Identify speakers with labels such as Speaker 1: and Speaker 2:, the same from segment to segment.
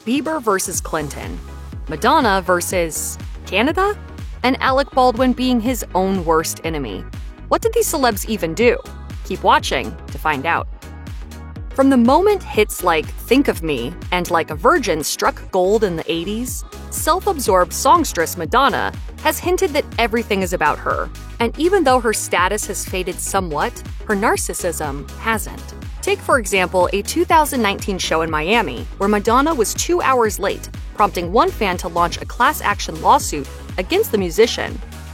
Speaker 1: Bieber versus Clinton, Madonna versus Canada, and Alec Baldwin being his own worst enemy. What did these celebs even do? Keep watching to find out. From the moment hits like Think of Me and Like a Virgin struck gold in the 80s, self-absorbed songstress Madonna has hinted that everything is about her. And even though her status has faded somewhat, her narcissism hasn't. Take, for example, a 2019 show in Miami where Madonna was 2 hours late, prompting one fan to launch a class action lawsuit against the musician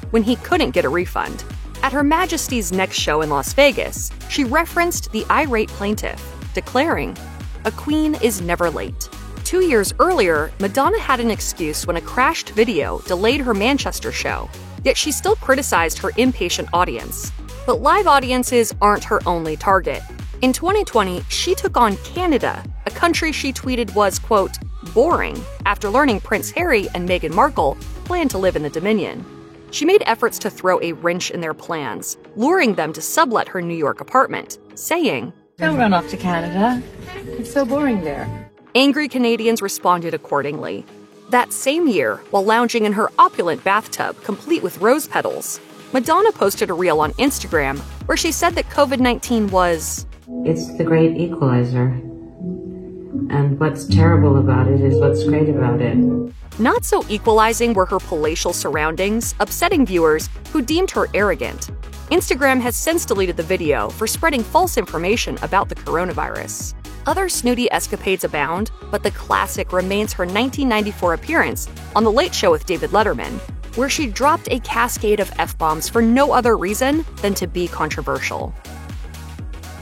Speaker 1: when he couldn't get a refund. At Her Majesty's next show in Las Vegas, she referenced the irate plaintiff, declaring, "A queen is never late." 2 years earlier, Madonna had an excuse when a crashed video delayed her Manchester show, yet she still criticized her impatient audience. But live audiences aren't her only target. In 2020, she took on Canada, a country she tweeted was, quote, boring, after learning Prince Harry and Meghan Markle plan to live in the Dominion. She made efforts to throw a wrench in their plans, luring them to sublet her New York apartment, saying,
Speaker 2: "Don't run off to Canada. It's so boring there."
Speaker 1: Angry Canadians responded accordingly. That same year, while lounging in her opulent bathtub complete with rose petals, Madonna posted a reel on Instagram where she said that COVID-19 was,
Speaker 3: "It's the great equalizer. And what's terrible about it is what's great about it."
Speaker 1: Not so equalizing were her palatial surroundings, upsetting viewers who deemed her arrogant. Instagram has since deleted the video for spreading false information about the coronavirus. Other snooty escapades abound, but the classic remains her 1994 appearance on The Late Show with David Letterman, where she dropped a cascade of F-bombs for no other reason than to be controversial.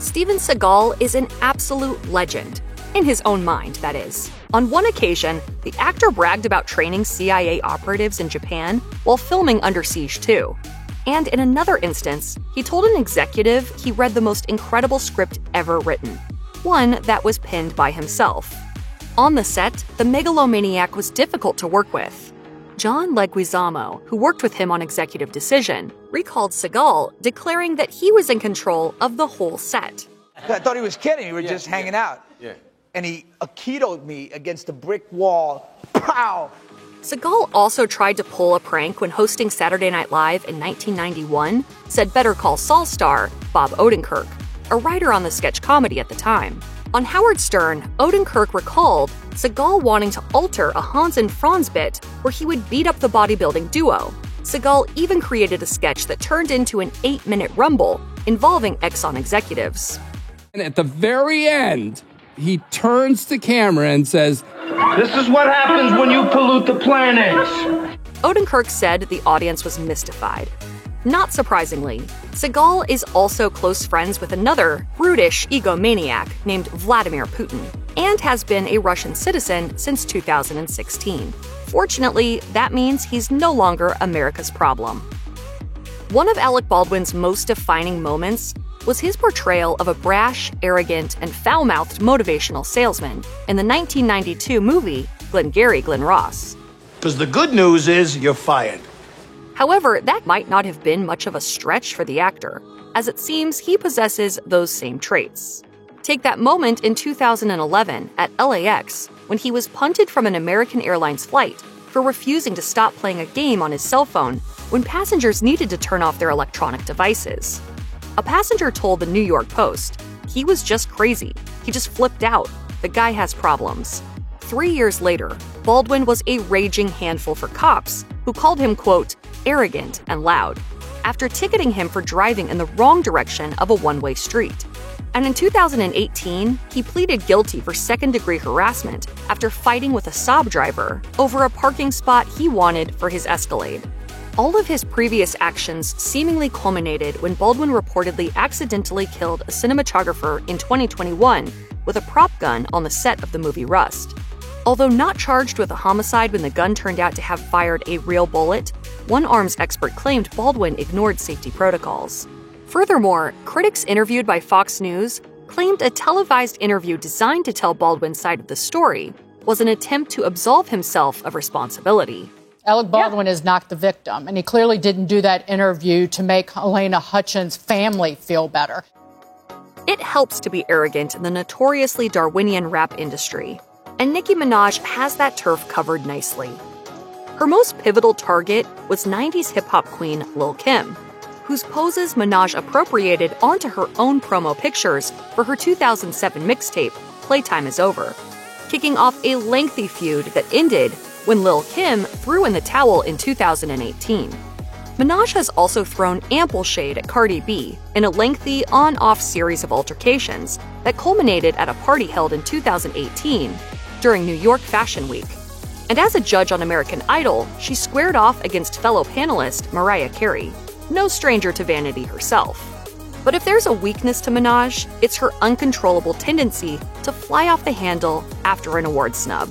Speaker 1: Steven Seagal is an absolute legend. In his own mind, that is. On one occasion, the actor bragged about training CIA operatives in Japan while filming Under Siege 2. And in another instance, he told an executive he read the most incredible script ever written, one that was penned by himself. On the set, the megalomaniac was difficult to work with. John Leguizamo, who worked with him on Executive Decision, recalled Seagal declaring that he was in control of the whole set.
Speaker 4: I thought he was kidding. We were just hanging out.
Speaker 5: Yeah.
Speaker 4: And he Aikido'd me against a brick wall. Pow!
Speaker 1: Seagal also tried to pull a prank when hosting Saturday Night Live in 1991, said Better Call Saul star Bob Odenkirk, a writer on the sketch comedy at the time. On Howard Stern, Odenkirk recalled Seagal wanting to alter a Hans and Franz bit where he would beat up the bodybuilding duo. Seagal even created a sketch that turned into an 8-minute rumble involving Exxon executives.
Speaker 5: And at the very end, he turns to camera and says,
Speaker 6: "This is what happens when you pollute the planet."
Speaker 1: Odenkirk said the audience was mystified. Not surprisingly, Seagal is also close friends with another brutish egomaniac named Vladimir Putin, and has been a Russian citizen since 2016. Fortunately, that means he's no longer America's problem. One of Alec Baldwin's most defining moments was his portrayal of a brash, arrogant, and foul-mouthed motivational salesman in the 1992 movie Glengarry Glen Ross.
Speaker 7: Because the good news is you're fired.
Speaker 1: However, that might not have been much of a stretch for the actor, as it seems he possesses those same traits. Take that moment in 2011 at LAX when he was punted from an American Airlines flight for refusing to stop playing a game on his cell phone when passengers needed to turn off their electronic devices. A passenger told the New York Post, "He was just crazy. He just flipped out. The guy has problems." 3 years later, Baldwin was a raging handful for cops who called him, quote, arrogant and loud, after ticketing him for driving in the wrong direction of a one-way street. And in 2018, he pleaded guilty for second-degree harassment after fighting with a Saab driver over a parking spot he wanted for his Escalade. All of his previous actions seemingly culminated when Baldwin reportedly accidentally killed a cinematographer in 2021 with a prop gun on the set of the movie Rust. Although not charged with a homicide when the gun turned out to have fired a real bullet, one arms expert claimed Baldwin ignored safety protocols. Furthermore, critics interviewed by Fox News claimed a televised interview designed to tell Baldwin's side of the story was an attempt to absolve himself of responsibility.
Speaker 8: Alec Baldwin is not the victim, and he clearly didn't do that interview to make Helena Hutchins' family feel better.
Speaker 1: It helps to be arrogant in the notoriously Darwinian rap industry. and Nicki Minaj has that turf covered nicely. Her most pivotal target was 90s hip-hop queen Lil' Kim, whose poses Minaj appropriated onto her own promo pictures for her 2007 mixtape, Playtime Is Over, kicking off a lengthy feud that ended when Lil' Kim threw in the towel in 2018. Minaj has also thrown ample shade at Cardi B in a lengthy on-off series of altercations that culminated at a party held in 2018 during New York Fashion Week. And as a judge on American Idol, she squared off against fellow panelist Mariah Carey, no stranger to vanity herself. But if there's a weakness to Minaj, it's her uncontrollable tendency to fly off the handle after an award snub.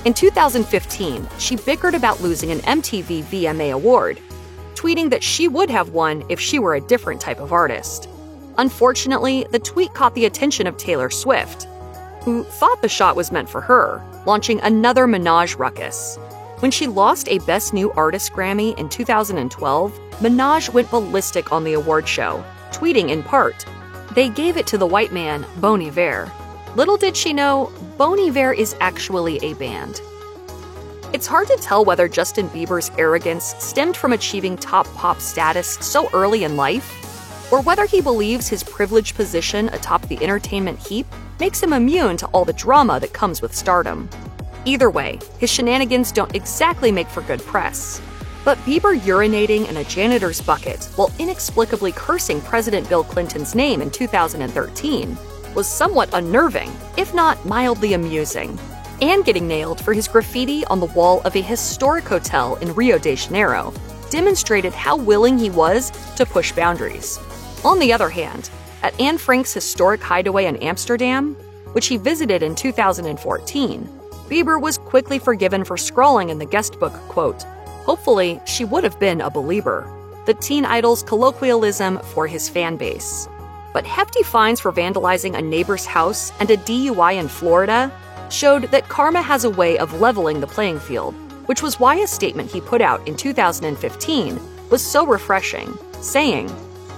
Speaker 1: In 2015, she bickered about losing an MTV VMA award, tweeting that she would have won if she were a different type of artist. Unfortunately, the tweet caught the attention of Taylor Swift, who thought the shot was meant for her, launching another Minaj ruckus. When she lost a Best New Artist Grammy in 2012, Minaj went ballistic on the award show, tweeting in part, "They gave it to the white man, Bon Iver." Little did she know, Bon Iver is actually a band. It's hard to tell whether Justin Bieber's arrogance stemmed from achieving top pop status so early in life, or whether he believes his privileged position atop the entertainment heap makes him immune to all the drama that comes with stardom. Either way, his shenanigans don't exactly make for good press. But Bieber urinating in a janitor's bucket while inexplicably cursing President Bill Clinton's name in 2013 was somewhat unnerving, if not mildly amusing. And getting nailed for his graffiti on the wall of a historic hotel in Rio de Janeiro demonstrated how willing he was to push boundaries. On the other hand, at Anne Frank's historic hideaway in Amsterdam, which he visited in 2014, Bieber was quickly forgiven for scrawling in the guestbook, quote, "Hopefully, she would have been a belieber," the teen idol's colloquialism for his fan base. But hefty fines for vandalizing a neighbor's house and a DUI in Florida showed that karma has a way of leveling the playing field, which was why a statement he put out in 2015 was so refreshing, saying,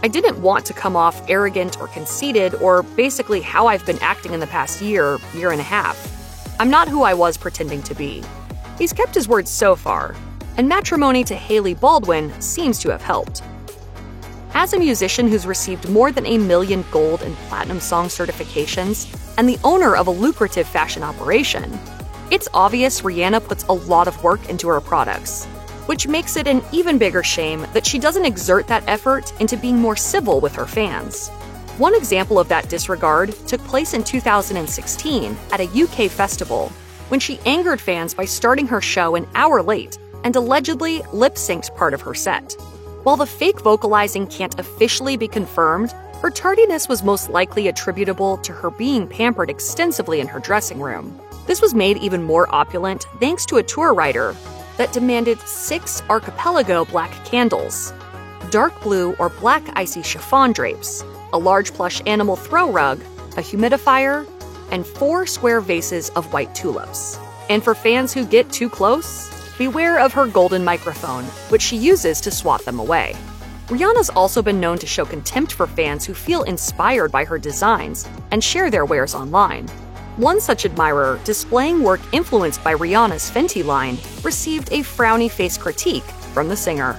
Speaker 1: "I didn't want to come off arrogant or conceited or basically how I've been acting in the past year and a half. I'm not who I was pretending to be." He's kept his word so far, and matrimony to Hailey Baldwin seems to have helped. As a musician who's received more than 1 million gold and platinum song certifications and the owner of a lucrative fashion operation, it's obvious Rihanna puts a lot of work into her products, which makes it an even bigger shame that she doesn't exert that effort into being more civil with her fans. One example of that disregard took place in 2016 at a UK festival, when she angered fans by starting her show an hour late and allegedly lip-synced part of her set. While the fake vocalizing can't officially be confirmed, her tardiness was most likely attributable to her being pampered extensively in her dressing room. This was made even more opulent thanks to a tour writer that demanded 6 archipelago black candles, dark blue or black icy chiffon drapes, a large plush animal throw rug, a humidifier, and 4 square vases of white tulips. And for fans who get too close, beware of her golden microphone, which she uses to swat them away. Rihanna's also been known to show contempt for fans who feel inspired by her designs and share their wares online. One such admirer, displaying work influenced by Rihanna's Fenty line, received a frowny face critique from the singer.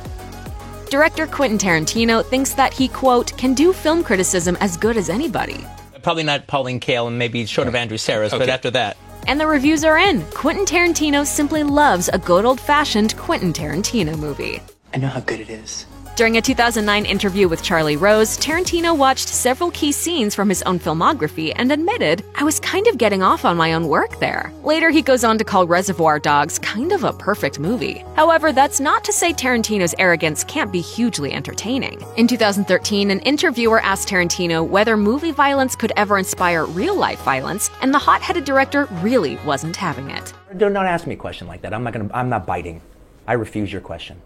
Speaker 9: Director Quentin Tarantino thinks that he, quote, "can do film criticism as good as anybody."
Speaker 10: Probably not Pauline Kael and maybe short of Andrew Sarris, but after that.
Speaker 9: And the reviews are in. Quentin Tarantino simply loves a good old-fashioned Quentin Tarantino movie.
Speaker 11: I know how good it is.
Speaker 9: During a 2009 interview with Charlie Rose, Tarantino watched several key scenes from his own filmography and admitted, "I was kind of getting off on my own work there." Later, he goes on to call Reservoir Dogs kind of a perfect movie. However, that's not to say Tarantino's arrogance can't be hugely entertaining. In 2013, an interviewer asked Tarantino whether movie violence could ever inspire real-life violence, and the hot-headed director really wasn't having it.
Speaker 11: Don't ask me a question like that. I'm not biting. I refuse your question.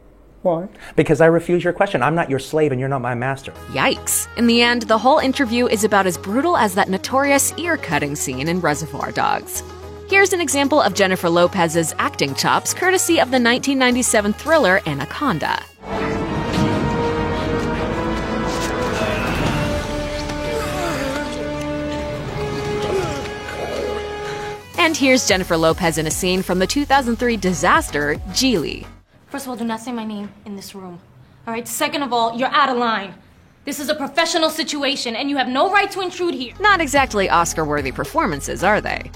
Speaker 4: Why?
Speaker 11: Because I refuse your question. I'm not your slave and you're not my master.
Speaker 9: Yikes. In the end, the whole interview is about as brutal as that notorious ear-cutting scene in Reservoir Dogs. Here's an example of Jennifer Lopez's acting chops, courtesy of the 1997 thriller Anaconda. And And here's Jennifer Lopez in a scene from the 2003 disaster, Geely.
Speaker 12: First of all, do not say my name in this room. All right? Second of all, you're out of line. This is a professional situation, and you have no right to intrude here.
Speaker 9: Not exactly Oscar-worthy performances, are they?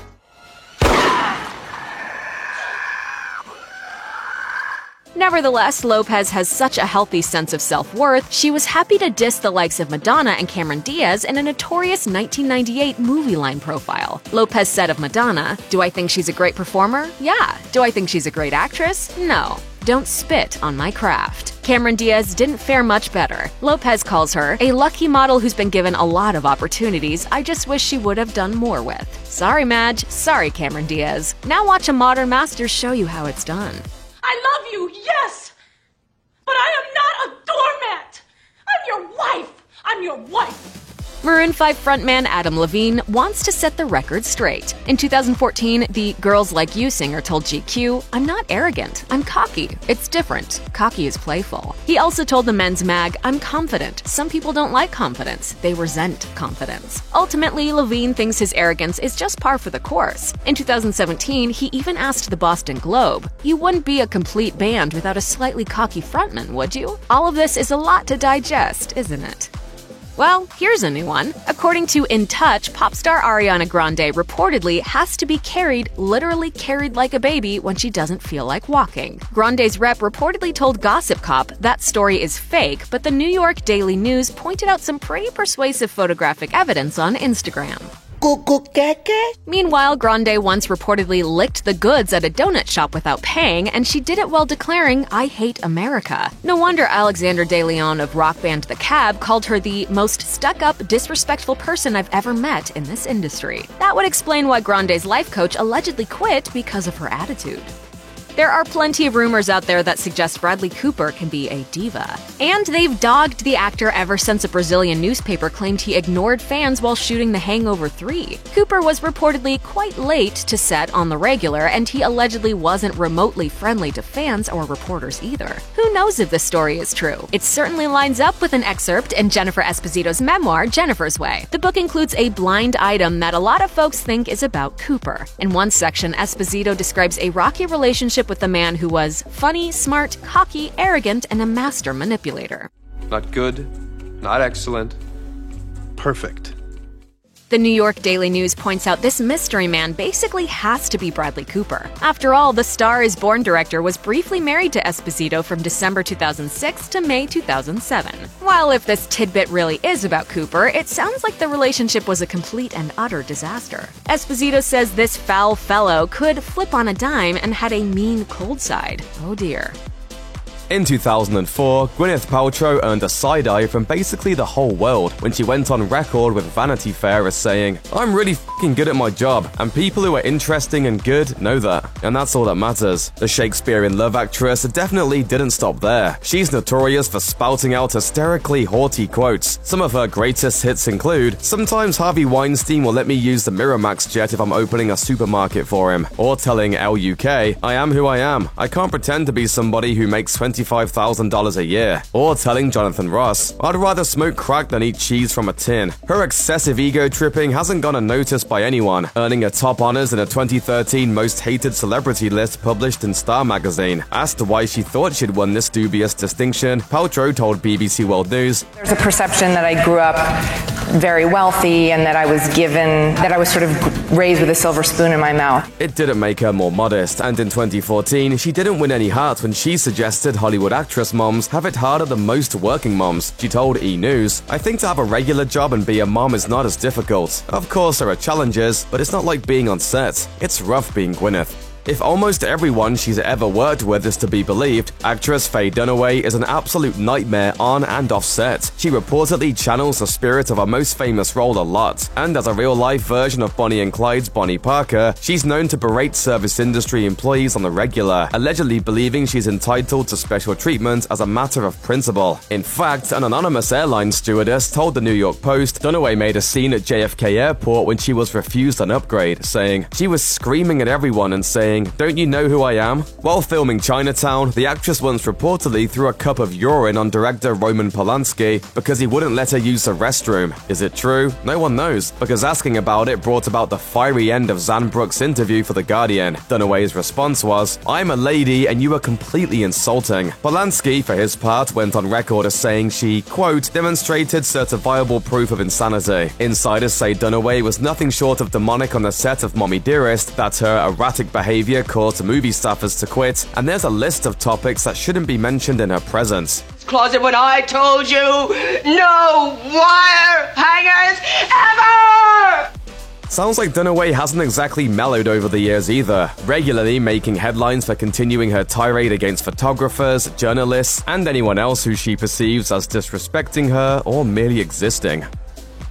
Speaker 9: Nevertheless, Lopez has such a healthy sense of self-worth, she was happy to diss the likes of Madonna and Cameron Diaz in a notorious 1998 movie line profile. Lopez said of Madonna, "Do I think she's a great performer? Yeah. Do I think she's a great actress? No. Don't spit on my craft." Cameron Diaz didn't fare much better. Lopez calls her a lucky model who's been given a lot of opportunities I just wish she would have done more with. Sorry, Madge. Sorry, Cameron Diaz. Now watch a Modern Masters show you how it's done.
Speaker 12: I love you, yes! But I am not a doormat! I'm your wife! I'm your wife!
Speaker 9: Maroon 5 frontman Adam Levine wants to set the record straight. In 2014, the Girls Like You singer told GQ, "I'm not arrogant, I'm cocky. It's different. Cocky is playful." He also told the Men's Mag, "I'm confident. Some people don't like confidence. They resent confidence." Ultimately, Levine thinks his arrogance is just par for the course. In 2017, he even asked the Boston Globe, "You wouldn't be a complete band without a slightly cocky frontman, would you?" All of this is a lot to digest, isn't it? Well, here's a new one. According to In Touch, pop star Ariana Grande reportedly has to be carried, literally carried like a baby, when she doesn't feel like walking. Grande's rep reportedly told Gossip Cop that story is fake, but the New York Daily News pointed out some pretty persuasive photographic evidence on Instagram. Meanwhile, Grande once reportedly licked the goods at a donut shop without paying, and she did it while declaring, "I hate America." No wonder Alexander De Leon of rock band The Cab called her the most stuck-up, disrespectful person I've ever met in this industry. That would explain why Grande's life coach allegedly quit because of her attitude. There are plenty of rumors out there that suggest Bradley Cooper can be a diva. And they've dogged the actor ever since a Brazilian newspaper claimed he ignored fans while shooting The Hangover 3. Cooper was reportedly quite late to set on the regular, and he allegedly wasn't remotely friendly to fans or reporters either. Who knows if this story is true? It certainly lines up with an excerpt in Jennifer Esposito's memoir, Jennifer's Way. The book includes a blind item that a lot of folks think is about Cooper. In one section, Esposito describes a rocky relationship with a man who was funny, smart, cocky, arrogant, and a master manipulator.
Speaker 13: Not good, not excellent, perfect.
Speaker 9: The New York Daily News points out this mystery man basically has to be Bradley Cooper. After all, the Star is Born director was briefly married to Esposito from December 2006 to May 2007. While if this tidbit really is about Cooper, it sounds like the relationship was a complete and utter disaster. Esposito says this foul fellow could flip on a dime and had a mean cold side. Oh dear.
Speaker 14: In 2004, Gwyneth Paltrow earned a side-eye from basically the whole world when she went on record with Vanity Fair as saying, "I'm really f***ing good at my job, and people who are interesting and good know that, and that's all that matters." The Shakespeare in Love actress definitely didn't stop there. She's notorious for spouting out hysterically haughty quotes. Some of her greatest hits include, "Sometimes Harvey Weinstein will let me use the Miramax jet if I'm opening a supermarket for him," or telling LUK, "I am who I am. I can't pretend to be somebody who makes $25,000 a year," or telling Jonathan Ross, "I'd rather smoke crack than eat cheese from a tin." Her excessive ego tripping hasn't gone unnoticed by anyone, earning her top honors in a 2013 Most Hated Celebrity list published in Star magazine. Asked why she thought she'd won this dubious distinction, Paltrow told BBC World News,
Speaker 2: "There's a perception that I grew up very wealthy and that I was sort of raised with a silver spoon in my mouth."
Speaker 14: It didn't make her more modest, and in 2014, she didn't win any hearts when she suggested Hollywood actress moms have it harder than most working moms. She told E! News, "I think to have a regular job and be a mom is not as difficult. Of course there are challenges, but it's not like being on set. It's rough being Gwyneth." If almost everyone she's ever worked with is to be believed, actress Faye Dunaway is an absolute nightmare on and off set. She reportedly channels the spirit of her most famous role a lot, and as a real-life version of Bonnie and Clyde's Bonnie Parker, she's known to berate service industry employees on the regular, allegedly believing she's entitled to special treatment as a matter of principle. In fact, an anonymous airline stewardess told the New York Post Dunaway made a scene at JFK Airport when she was refused an upgrade, saying, "She was screaming at everyone and saying, saying, "Don't you know who I am?" While filming Chinatown, the actress once reportedly threw a cup of urine on director Roman Polanski because he wouldn't let her use the restroom. Is it true? No one knows, because asking about it brought about the fiery end of Zan Brooks' interview for The Guardian. Dunaway's response was, "I'm a lady and you are completely insulting." Polanski, for his part, went on record as saying she, quote, "demonstrated certifiable proof of insanity." Insiders say Dunaway was nothing short of demonic on the set of Mommy Dearest, that her erratic behavior caused movie staffers to quit, and there's a list of topics that shouldn't be mentioned in her presence.
Speaker 15: Closet when I told you no wire hangers ever!
Speaker 14: Sounds like Dunaway hasn't exactly mellowed over the years either, regularly making headlines for continuing her tirade against photographers, journalists, and anyone else who she perceives as disrespecting her or merely existing.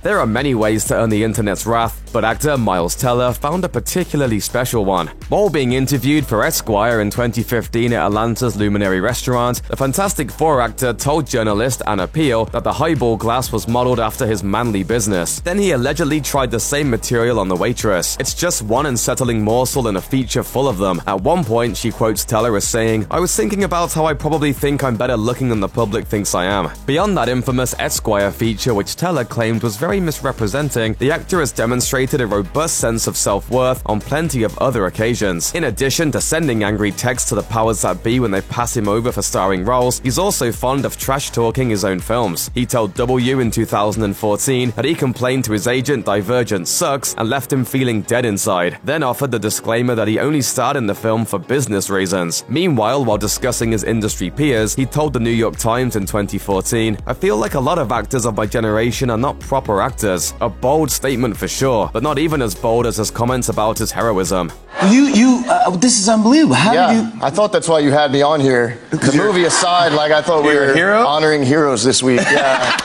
Speaker 14: There are many ways to earn the internet's wrath, but actor Miles Teller found a particularly special one. While being interviewed for Esquire in 2015 at Atlanta's Luminary restaurant, the Fantastic Four actor told journalist Anna Peel that the highball glass was modeled after his manly business. Then he allegedly tried the same material on the waitress. "It's just one unsettling morsel in a feature full of them." At one point, she quotes Teller as saying, "I was thinking about how I probably think I'm better looking than the public thinks I am." Beyond that infamous Esquire feature, which Teller claimed was very misrepresenting, the actor has demonstrated a robust sense of self-worth on plenty of other occasions. In addition to sending angry texts to the powers that be when they pass him over for starring roles, he's also fond of trash-talking his own films. He told W in 2014 that he complained to his agent Divergent sucks and left him feeling dead inside, then offered the disclaimer that he only starred in the film for business reasons. Meanwhile, while discussing his industry peers, he told the New York Times in 2014, "I feel like a lot of actors of my generation are not proper actors." A bold statement for sure, but not even as bold as his comments about his heroism.
Speaker 16: This is unbelievable. How did you?
Speaker 17: I thought that's why you had me on here. The movie aside, I thought we were honoring heroes this week. Yeah.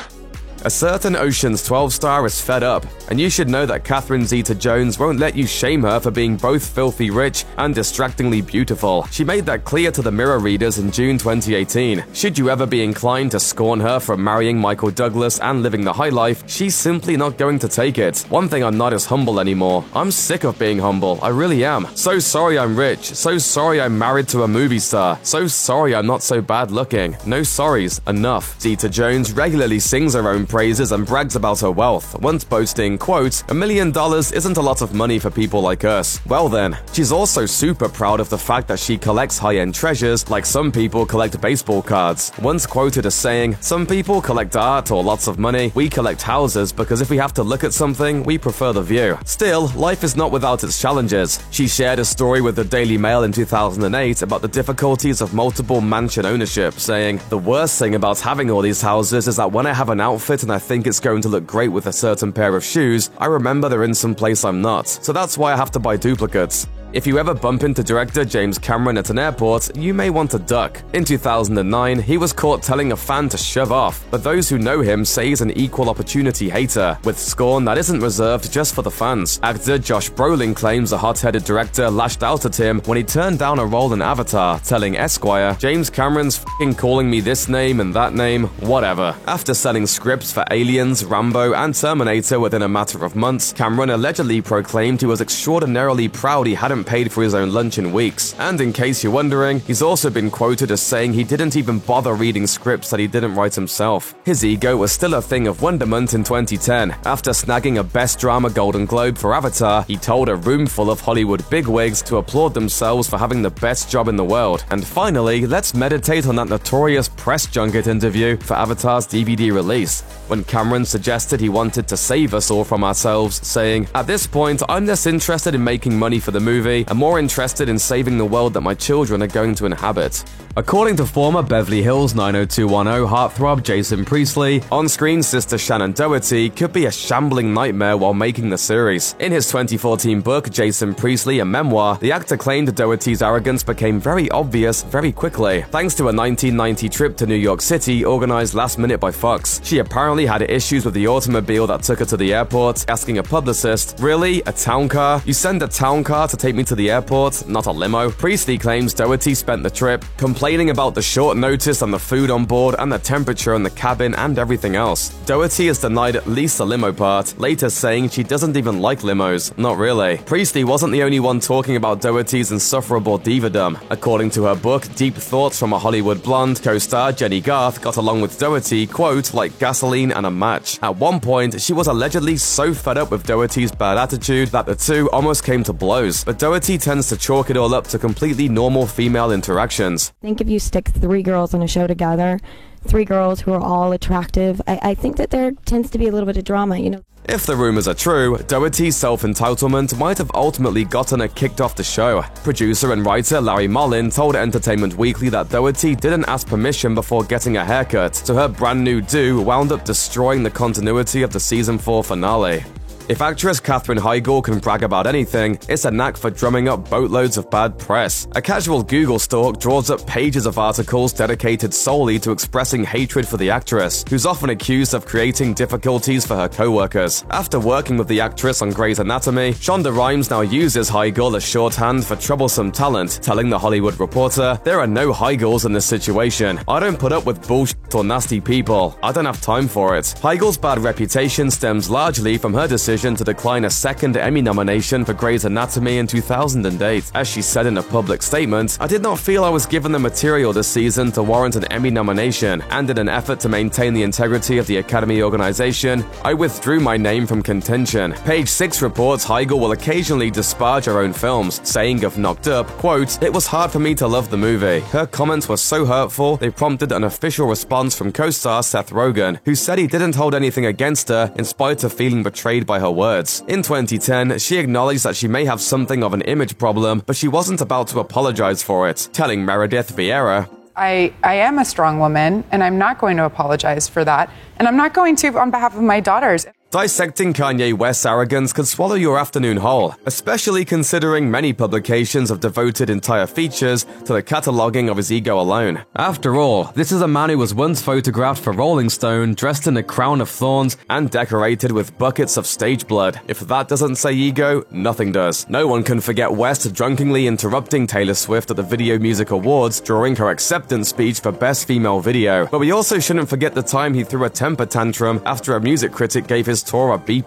Speaker 14: A certain Ocean's 12 star is fed up, and you should know that Catherine Zeta-Jones won't let you shame her for being both filthy rich and distractingly beautiful. She made that clear to the Mirror readers in June 2018. Should you ever be inclined to scorn her for marrying Michael Douglas and living the high life, she's simply not going to take it. One thing I'm not is humble anymore. I'm sick of being humble, I really am. So sorry I'm rich, so sorry I'm married to a movie star, so sorry I'm not so bad looking. No sorries, enough. Zeta-Jones regularly sings her own praises and brags about her wealth, once boasting, quote, "$1 million isn't a lot of money for people like us." Well then, she's also super proud of the fact that she collects high-end treasures like some people collect baseball cards. Once quoted as saying, "Some people collect art or lots of money, we collect houses because if we have to look at something, we prefer the view." Still, life is not without its challenges. She shared a story with the Daily Mail in 2008 about the difficulties of multiple mansion ownership, saying, "The worst thing about having all these houses is that when I have an outfit and I think it's going to look great with a certain pair of shoes, I remember they're in some place I'm not. So that's why I have to buy duplicates." If you ever bump into director James Cameron at an airport, you may want to duck. In 2009, he was caught telling a fan to shove off, but those who know him say he's an equal opportunity hater, with scorn that isn't reserved just for the fans. Actor Josh Brolin claims a hot-headed director lashed out at him when he turned down a role in Avatar, telling Esquire, "James Cameron's f***ing calling me this name and that name, whatever." After selling scripts for Aliens, Rambo, and Terminator within a matter of months, Cameron allegedly proclaimed he was extraordinarily proud he hadn't paid for his own lunch in weeks. And in case you're wondering, he's also been quoted as saying he didn't even bother reading scripts that he didn't write himself. His ego was still a thing of wonderment in 2010. After snagging a Best Drama Golden Globe for Avatar, he told a room full of Hollywood bigwigs to applaud themselves for having the best job in the world. And finally, let's meditate on that notorious press junket interview for Avatar's DVD release, when Cameron suggested he wanted to save us all from ourselves, saying, "At this point, I'm less interested in making money for the movie and more interested in saving the world that my children are going to inhabit." According to former Beverly Hills 90210 heartthrob Jason Priestley, on-screen sister Shannon Doherty could be a shambling nightmare while making the series. In his 2014 book, Jason Priestley, a memoir, the actor claimed Doherty's arrogance became very obvious very quickly, thanks to a 1990 trip to New York City organized last minute by Fox. She apparently had issues with the automobile that took her to the airport, asking a publicist, "Really? A town car? You send a town car to take me to the airport, not a limo. Priestley claims Doherty spent the trip complaining about the short notice and the food on board and the temperature in the cabin and everything else. Doherty has denied at least the limo part, later saying she doesn't even like limos. Not really. Priestley wasn't the only one talking about Doherty's insufferable divadom. According to her book, Deep Thoughts from a Hollywood Blonde, co-star Jenny Garth got along with Doherty, quote, like gasoline and a match. At one point, she was allegedly so fed up with Doherty's bad attitude that the two almost came to blows, but Doherty tends to chalk it all up to completely normal female interactions.
Speaker 18: I think if you stick 3 girls on a show together, 3 girls who are all attractive, I think that there tends to be a little bit of drama, you know.
Speaker 14: If the rumors are true, Doherty's self-entitlement might have ultimately gotten her kicked off the show. Producer and writer Larry Mollin told Entertainment Weekly that Doherty didn't ask permission before getting a haircut, so her brand new do wound up destroying the continuity of the season 4 finale. If actress Katherine Heigl can brag about anything, it's a knack for drumming up boatloads of bad press. A casual Google stalk draws up pages of articles dedicated solely to expressing hatred for the actress, who's often accused of creating difficulties for her co-workers. After working with the actress on Grey's Anatomy, Shonda Rhimes now uses Heigl as shorthand for troublesome talent, telling The Hollywood Reporter, "There are no Heigls in this situation. I don't put up with bullshit or nasty people. I don't have time for it." Heigl's bad reputation stems largely from her decision to decline a second Emmy nomination for Grey's Anatomy in 2008. As she said in a public statement, "I did not feel I was given the material this season to warrant an Emmy nomination, and in an effort to maintain the integrity of the Academy organization, I withdrew my name from contention." Page 6 reports Heigl will occasionally disparage her own films, saying of Knocked Up, quote, "It was hard for me to love the movie." Her comments were so hurtful, they prompted an official response from co-star Seth Rogen, who said he didn't hold anything against her in spite of feeling betrayed by her words. In 2010, she acknowledged that she may have something of an image problem, but she wasn't about to apologize for it, telling Meredith Vieira,
Speaker 2: I am a strong woman, and I'm not going to apologize for that, and I'm not going to on behalf of my daughters.
Speaker 14: Dissecting Kanye West's arrogance could swallow your afternoon whole, especially considering many publications have devoted entire features to the cataloging of his ego alone. After all, this is a man who was once photographed for Rolling Stone dressed in a crown of thorns and decorated with buckets of stage blood. If that doesn't say ego, nothing does. No one can forget West drunkenly interrupting Taylor Swift at the Video Music Awards during her acceptance speech for Best Female Video. But we also shouldn't forget the time he threw a temper tantrum after a music critic gave his tour a B+.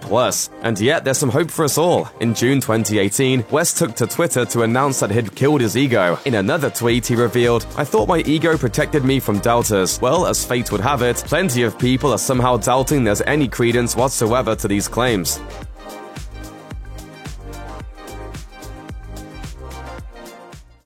Speaker 14: And yet, there's some hope for us all. In June 2018, West took to Twitter to announce that he'd killed his ego. In another tweet, he revealed, "I thought my ego protected me from doubters. Well, as fate would have it, plenty of people are somehow doubting there's any credence whatsoever to these claims."